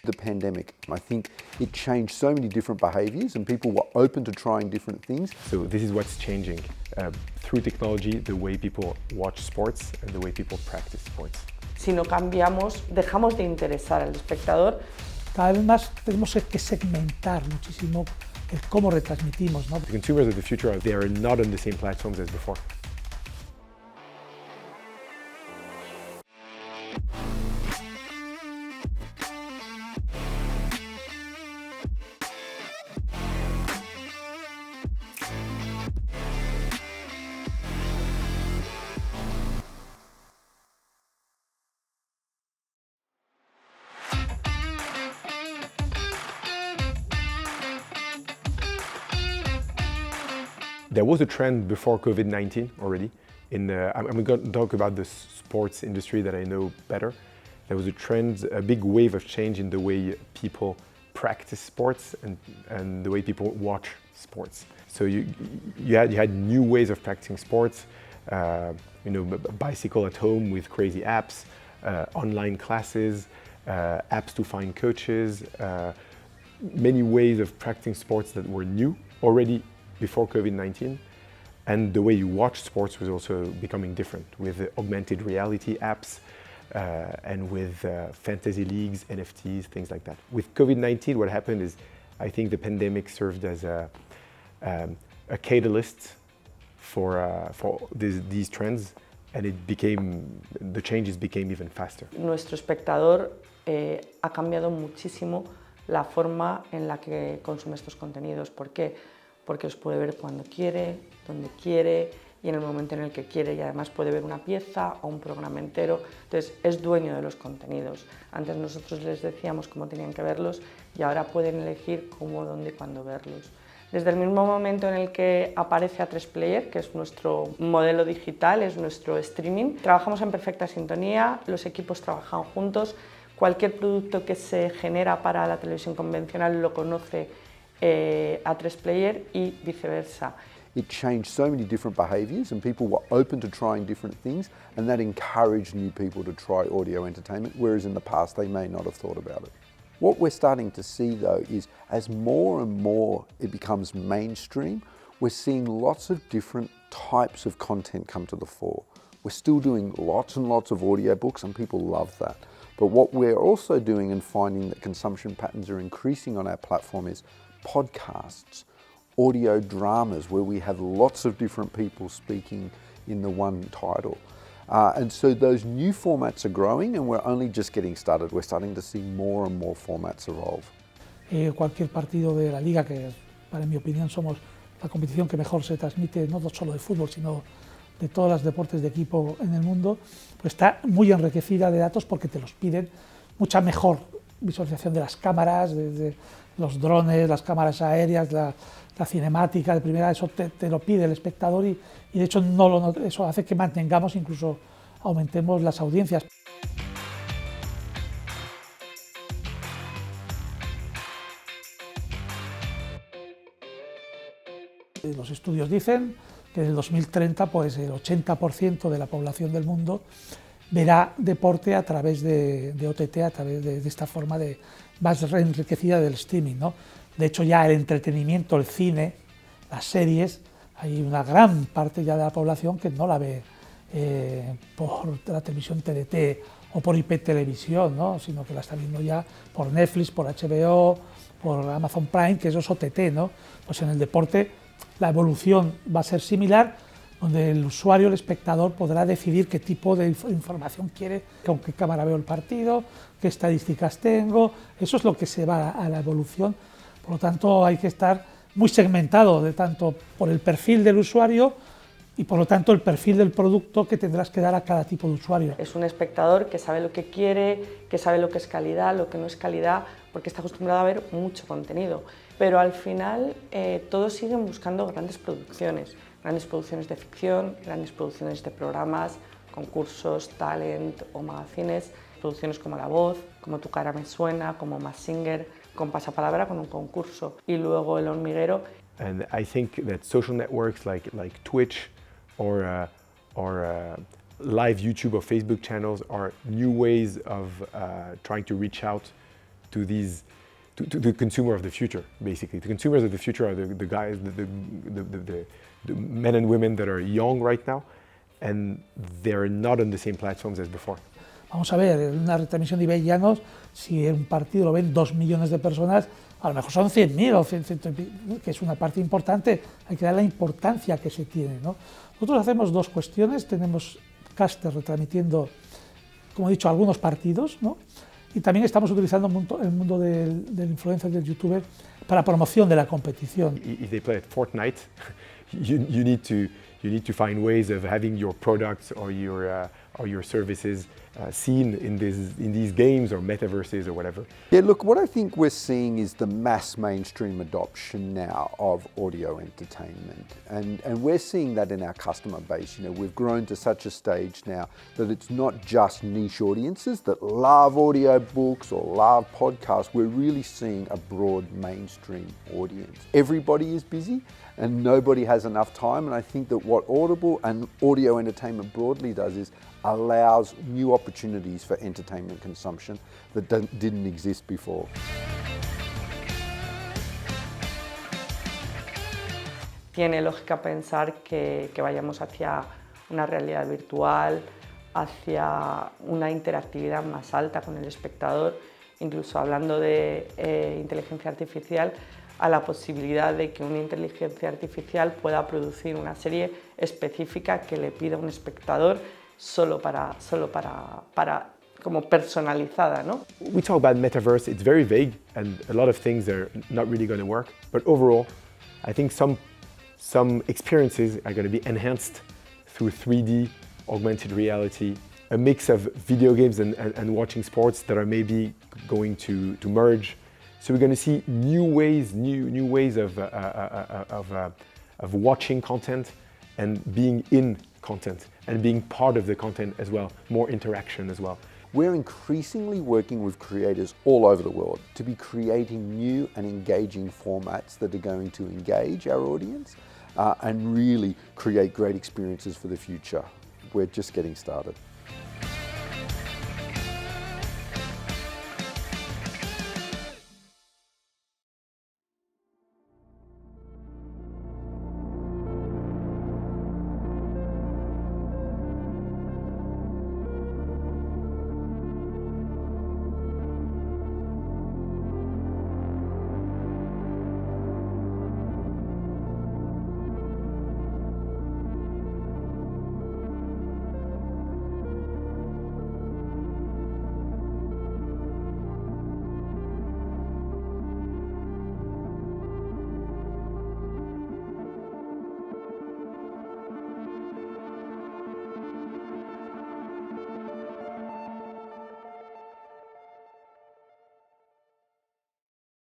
The pandemic, I think it changed so many different behaviours and people were open to trying different things. So this is what's changing through technology, the way people watch sports and the way people practice sports. Si no cambiamos, dejamos de interesar al espectador. Cada vez más tenemos que segmentar muchísimo el cómo retransmitimos, ¿no? The consumers of the future, they are not on the same platforms as before. There was a trend before COVID-19 already. I'm going to talk about the sports industry that I know better. There was a trend, a big wave of change in the way people practice sports and the way people watch sports. So you had new ways of practicing sports, bicycle at home with crazy apps, online classes, apps to find coaches, many ways of practicing sports that were new already before COVID-19, and the way you watch sports was also becoming different with augmented reality apps and with fantasy leagues, NFTs, things like that. With COVID-19, what happened is I think the pandemic served as a catalyst for these trends, and the changes became even faster. Nuestro espectador ha cambiado muchísimo la forma en la que consume estos contenidos. ¿Por qué? Porque los puede ver cuando quiere, donde quiere y en el momento en el que quiere, y además puede ver una pieza o un programa entero. Entonces es dueño de los contenidos. Antes nosotros les decíamos cómo tenían que verlos y ahora pueden elegir cómo, dónde y cuándo verlos. Desde el mismo momento en el que aparece A3Player, que es nuestro modelo digital, es nuestro streaming, trabajamos en perfecta sintonía, los equipos trabajan juntos, cualquier producto que se genera para la televisión convencional lo conoce A3Player y viceversa. It changed so many different behaviours and people were open to trying different things, and that encouraged new people to try audio entertainment, whereas in the past they may not have thought about it. What we're starting to see though is as more and more it becomes mainstream, we're seeing lots of different types of content come to the fore. We're still doing lots and lots of audiobooks and people love that. But what we're also doing and finding that consumption patterns are increasing on our platform is podcasts, audio dramas where we have lots of different people speaking in the one title. And so those new formats are growing and we're only just getting started. We're starting to see more and more formats evolve. Cualquier partido de la liga, que para mi opinión somos la competición que mejor se transmite, no solo de fútbol, sino de todos los deportes de equipo en el mundo, pues está muy enriquecida de datos porque te los piden, mucha mejor visualización de las cámaras, desde los drones, las cámaras aéreas, la cinemática de primera, eso te lo pide el espectador y de hecho eso hace que mantengamos, incluso aumentemos las audiencias. Los estudios dicen que en el 2030 pues el 80% de la población del mundo verá deporte a través de OTT, a través de esta forma más enriquecida del streaming, ¿no? De hecho ya el entretenimiento, el cine, las series, hay una gran parte ya de la población que no la ve por la televisión TDT o por IP televisión, ¿no? Sino que la está viendo ya por Netflix, por HBO, por Amazon Prime, que eso es OTT, ¿no? Pues en el deporte la evolución va a ser similar, donde el usuario, el espectador, podrá decidir qué tipo de información quiere, con qué cámara veo el partido, qué estadísticas tengo. Eso es lo que se va a la evolución. Por lo tanto, hay que estar muy segmentado, tanto por el perfil del usuario y por lo tanto el perfil del producto que tendrás que dar a cada tipo de usuario. Es un espectador que sabe lo que quiere, que sabe lo que es calidad, lo que no es calidad, porque está acostumbrado a ver mucho contenido. Pero al final todos siguen buscando grandes producciones de ficción, grandes producciones de programas, concursos, talent o magazines, producciones como La Voz, como Tu cara me suena, como Mask Singer, con pasapalabra, con un concurso, y luego El hormiguero. And I think that social networks like Twitch or live YouTube or Facebook channels are new ways of trying to reach out to the consumer of the future, basically. The consumers of the future are the guys, the men and women that are young right now, and they're not on the same platforms as before. Vamos a ver, en una retransmisión de Ibai Llanos, si un partido lo ven 2 millones de personas, a lo mejor son 100.000 o 100.000, que es una parte importante, hay que dar la importancia que se tiene, ¿no? Nosotros hacemos dos cuestiones, tenemos casters retransmitiendo, como he dicho, algunos partidos, ¿no? Y también estamos utilizando el mundo del influencer, del youtuber, para promoción de la competición. If they play at Fortnite, you need to find ways of having your products or your services seen in these games or metaverses or whatever. Yeah, look, what I think we're seeing is the mass mainstream adoption now of audio entertainment. And we're seeing that in our customer base. You know, we've grown to such a stage now that it's not just niche audiences that love audio books or love podcasts. We're really seeing a broad mainstream audience. Everybody is busy and nobody has enough time. And I think that what Audible and audio entertainment broadly does is allows new opportunities for entertainment consumption that didn't exist before. Tiene lógica pensar que vayamos hacia una realidad virtual, hacia una interactividad más alta con el espectador, incluso hablando de inteligencia artificial, a la posibilidad de que una inteligencia artificial pueda producir una serie específica que le pida a un espectador solo para como personalizada, ¿no? We talk about metaverse, it's very vague and a lot of things are not really going to work, but overall I think some experiences are going to be enhanced through 3D, augmented reality, a mix of video games and watching sports that are maybe going to merge. So we're going to see new ways of watching content and being in content and being part of the content as well, more interaction as well. We're increasingly working with creators all over the world to be creating new and engaging formats that are going to engage our audience and really create great experiences for the future. We're just getting started.